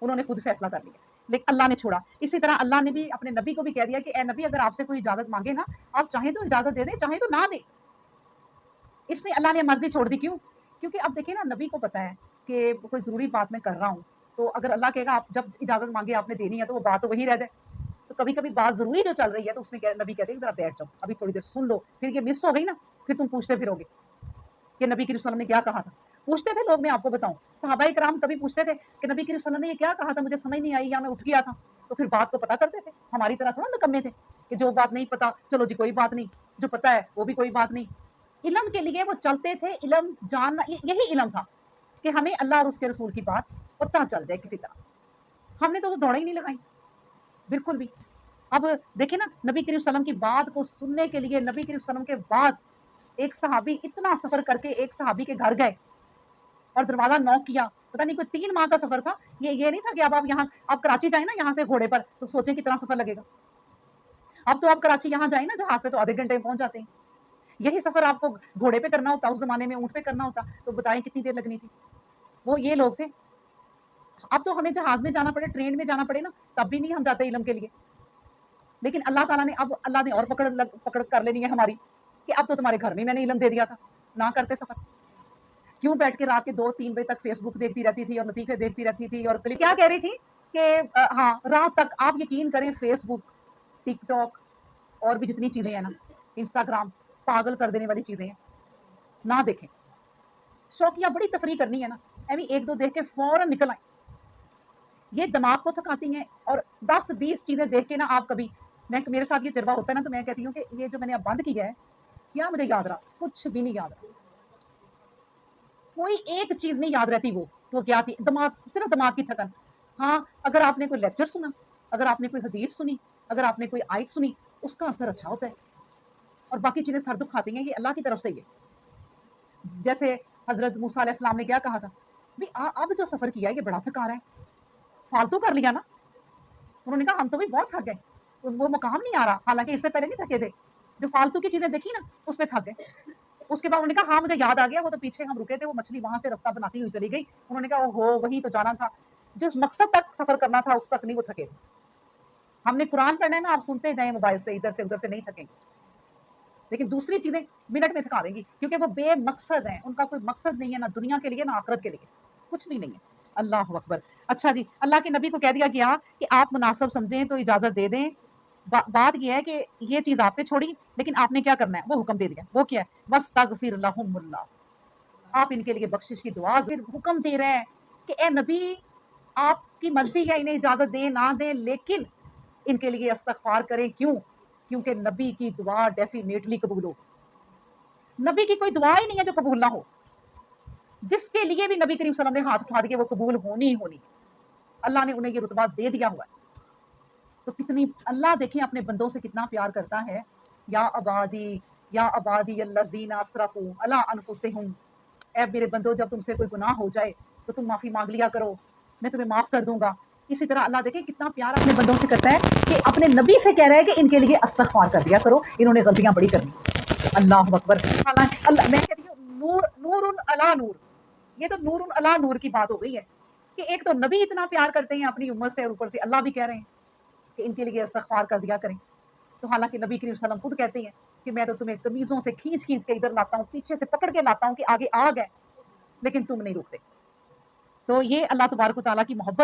انہوں نے خود فیصلہ کر لیا، لیکن اللہ نے چھوڑا۔ اسی طرح اللہ نے بھی اپنے نبی کو بھی کہہ دیا کہ اے نبی، اگر آپ سے کوئی اجازت مانگے نا، آپ چاہیں تو اجازت دے دیں، چاہیں تو نہ دیں۔ اس میں اللہ نے مرضی چھوڑ دی، کیوں؟ کیونکہ اب دیکھیں نا، نبی کو پتا ہے کہ کوئی ضروری بات میں کر رہا ہوں، تو اگر اللہ کہے گا آپ جب اجازت مانگے آپ نے دینی ہے، تو وہ بات تو وہی رہ جائے۔ تو کبھی کبھی بات ضروری جو چل رہی ہے، تو اس میں نبی کہتے ہیں ذرا بیٹھ جاؤ، ابھی تھوڑی دیر سن لو، پھر یہ مس ہو گئی نا، پھر تم پوچھتے پھرو گے کہ نبی کریم صلی اللہ علیہ وسلم نے کیا کہا تھا۔ پوچھتے تھے لوگ، میں آپ کو بتاؤں، صحابہ کرام کبھی پوچھتے تھے کہ نبی کریم صلی اللہ علیہ وسلم نے یہ کیا کہا تھا، مجھے سمجھ نہیں آئی یا میں اٹھ گیا تھا، تو پھر بات کو پتا کرتے تھے۔ ہماری طرح تھوڑا نکمے تھے کہ جو بات نہیں پتا چلو جی کوئی بات نہیں، جو پتا ہے وہ بھی کوئی بات نہیں۔ علم کے لیے وہ چلتے تھے، علم جاننا یہی علم تھا کہ ہمیں اللہ اور اس کے رسول کی بات پتہ چل جائے کسی طرح۔ ہم نے تو وہ دوڑیں ہی نہیں لگائی بالکل بھی۔ اب دیکھیں نا، نبی کریم صلی اللہ علیہ وسلم کی بات کو سننے کے لیے نبی کریم صلی اللہ علیہ وسلم کے بعد ایک صحابی اتنا سفر کر کے ایک صحابی کے گھر گئے اور دروازہ نوک کیا، پتہ نہیں کوئی 3 ماہ کا سفر تھا۔ یہ نہیں تھا کہ اب آپ یہاں آپ کراچی جائیں نا یہاں سے گھوڑے پر، تو سوچیں کتنا سفر لگے گا۔ اب تو آپ کراچی یہاں جائیں نا جہاز پہ تو آدھے گھنٹے میں پہنچ جاتے ہیں۔ یہی سفر آپ کو گھوڑے پہ کرنا ہوتا، اس زمانے میں اونٹ پہ کرنا ہوتا، تو بتائیں کتنی دیر لگنی تھی۔ وہ یہ لوگ تھے۔ اب تو ہمیں جہاز میں جانا پڑے، ٹرین میں جانا پڑے نا، تب بھی نہیں ہم جاتے علم کے لیے۔ لیکن اللہ تعالیٰ نے اب اللہ نے اور پکڑ کر لینی ہے ہماری کہ اب تو تمہارے گھر میں نے علم دے دیا تھا، نہ کرتے سفر۔ کیوں بیٹھ کے رات کے 2-3 بجے تک فیس بک دیکھتی رہتی تھی اور لطیفے دیکھتی رہتی تھی، اور کیا کہہ رہی تھی کہ ہاں رات تک آپ یقین کریں فیس بک، ٹک ٹاک اور بھی جتنی چیزیں ہیں نا، انسٹاگرام، پاگل کر دینے والی چیزیں ہیں، نہ دیکھیں۔ شوقیہ بڑی تفریح کرنی ہے نا، ایویں 1-2 دیکھ کے فوراً نکل آئیں۔ یہ دماغ کو تھکاتی ہیں، اور 10-20 چیزیں دیکھ کے نا آپ کبھی، میرے ساتھ یہ تجربہ ہوتا ہے نا، تو میں کہتی ہوں کہ یہ جو میں نے اب بند کیا ہے، کیا مجھے یاد رہا؟ کچھ بھی نہیں یاد رہا، کوئی ایک چیز نہیں یاد رہتی۔ وہ کیا تھی؟ دماغ، صرف دماغ کی تھکن۔ ہاں اگر آپ نے کوئی لیکچر سنا، اگر آپ نے کوئی حدیث سنی، اگر آپ نے کوئی آیت سنی، اس کا اثر اچھا ہوتا ہے، اور باقی چیزیں سر دکھاتی ہیں، یہ اللہ کی طرف سے ہی ہے۔ جیسے حضرت موسیٰ علیہ السلام نے کیا کہا تھا، اب جو سفر کیا ہے یہ بڑا تھکا رہا ہے، فالتو کر لیا نا۔ انہوں نے کہا ہم تو بھی بہت تھک گئے، وہ مقام نہیں آ رہا، حالانکہ اس سے پہلے نہیں تھکے تھے، جو فالتو کی چیزیں دیکھی نا اس پہ تھک گئے۔ اس کے بعد انہوں نے کہا ہاں مجھے یاد آ گیا، وہ تو پیچھے ہم رکے تھے، وہ مچھلی وہاں سے رستہ بناتی ہوئی چلی گئی۔ انہوں نے کہا اوہو وہی تو جانا تھا، جو مقصد تک سفر کرنا تھا اس تک نہیں وہ تھکے تھے۔ ہم نے قرآن پڑھنا ہے نا، آپ سنتے جائیں موبائل سے، ادھر سے ادھر سے نہیں تھکیں گے، لیکن دوسری چیزیں منٹ میں تھکا دیں گی، کیونکہ وہ بے مقصد ہیں، ان کا کوئی مقصد نہیں ہے، نہ دنیا کے لیے نہ آخرت کے لیے، کچھ بھی نہیں ہے۔ اللہ اکبر۔ اچھا جی، اللہ کے نبی کو کہہ دیا گیا کہ آپ مناسب سمجھیں تو اجازت دے دیں۔ بات یہ ہے کہ یہ چیز آپ نے چھوڑی، لیکن آپ نے کیا کرنا ہے، وہ حکم دے دیا۔ وہ کیا ہے؟ وَاسْتَغْفِرْ لَهُمُ اللَّهُ، آپ ان کے لیے بخشش کی دعا، پھر حکم دے رہے ہیں کہ اے نبی آپ کی مرضی ہے انہیں اجازت دیں نہ دیں، لیکن ان کے لیے استغفار کریں۔ کیوں؟ کیونکہ نبی کی دعا ڈیفینیٹلی قبول ہو۔ نبی کی کوئی دعا ہی نہیں ہے جو قبول نہ ہو، جس کے لیے بھی نبی کریم صلی اللہ علیہ وسلم نے ہاتھ اٹھا دیے وہ قبول ہونی ہی ہونی۔ اللہ نے انہیں یہ رتبہ دے دیا ہوا ہے۔ تو کتنی اللہ دیکھیں اپنے بندوں سے کتنا پیار کرتا ہے۔ یا عبادی الذین اسرفوا علی انفسہم، اے میرے بندو جب تم سے کوئی گناہ ہو جائے تو تم معافی مانگ لیا کرو، میں تمہیں معاف کر دوں گا۔ اسی طرح اللہ دیکھیں کتنا پیار اپنے بندوں سے کرتا ہے کہ اپنے نبی سے کہہ رہا ہے کہ ان کے لیے استغفار کر دیا کرو، انہوں نے غلطیاں بڑی کرنی۔ اللہ اکبر۔ اللہ میں کہتی ہوں نور علی نور، یہ تو نور علی نور کی بات ہو گئی ہے کہ ایک تو نبی اتنا پیار کرتے ہیں اپنی امت سے، اور اوپر سے اللہ بھی کہہ رہے ہیں کہ ان کے لیے استغفار کر دیا کریں۔ تو حالانکہ نبی کریم صلی اللہ علیہ وسلم خود کہتے ہیں کہ میں تو تمہیں قمیضوں سے کھینچ کے ادھر لاتا ہوں، پیچھے سے پکڑ کے لاتا ہوں کہ آگے آ گئے، لیکن تم نہیں رکتے۔ تو یہ اللہ تبارک و تعالیٰ کی محبت